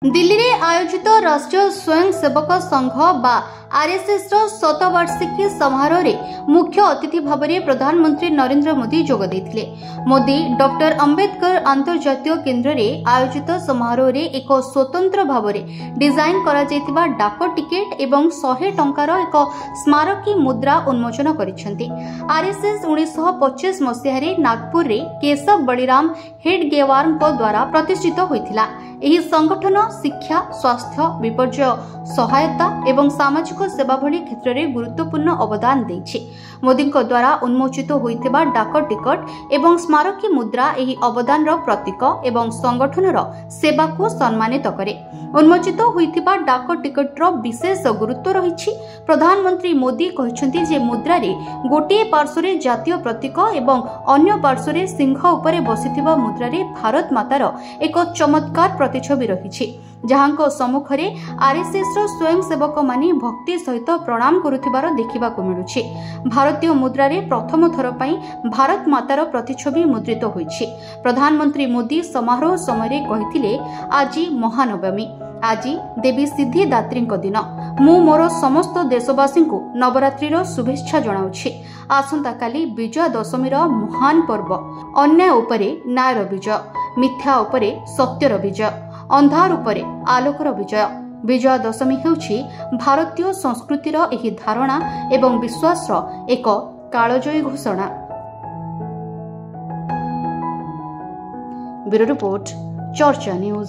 दिल्ली में आयोजित राष्ट्रीय स्वयंसेवक संघ बा आरएसएस शतवार्षिकी समारोह में मुख्य अतिथि भाव में प्रधानमंत्री नरेंद्र मोदी जोग देथिले। मोदी डॉक्टर अंबेडकर अंतर्जातीय केंद्र में आयोजित समारोह में एक स्वतंत्र भाव में डिजाइन करा जायतिबा डाक टिकेट एवं 100 टंकार एक स्मारकी मुद्रा उन्मोचन करिसेंती। आरएसएस 1925 मसीह रे नागपुर रे केशव बलिराम हेडगेवार द्वारा प्रतिष्ठित होइथिला। एही संगठन शिक्षा, स्वास्थ्य, विपर्यय सहायता एवं सामाजिक सेवा भली क्षेत्र में गुरुत्वपूर्ण अवदान देछि। मोदी द्वारा उन्मोचित होइथिबा डाक टिकट एवं स्मारकी मुद्रा एही अवदान प्रतीक एवं संगठनर सेवा को सम्मानित करे। उन्मोचित होइथिबा डाक टिकट विशेष गुरुत्व रहिछि। प्रधानमंत्री मोदी कहिसेंति जे मुद्रा रे गोटे पार्श्व जातीय प्रतीक एवं अन्य पार्श्व सिंह उपरे बसिथिबा मुद्रा रे भारत मातार एक चमत्कार प्रतिछवि रहिछि, जहांको सम्मुखरे आरएसएस स्वयंसेवक मानी भक्ति सहित प्रणाम करुथिबार देखिबाकू मिलुछि। भारतीय मुद्रा रे प्रथम थर पई भारत मातार प्रतिछवि मुद्रित होइछि। प्रधानमंत्री मोदी समारोह समय कहिथिले, आज महानवमी, आज देवी सिद्धिदात्री दिन। मु मोर समस्त देशवासी को नवरात्रिर शुभेच्छा जणाउछि। आसंता काली विजया दशमीर महान पर्व। अन्याय उपरे न्यायर विजय, मिथ्या उपरे सत्यर विजय, अंधार उपरे आलोकर विजय। विजया दशमी हेउछि भारतीय संस्कृतिर एही धारणा एवं विश्वासर एक कालजयी घोषणा। ब्यूरो रिपोर्ट, चर्चा न्यूज।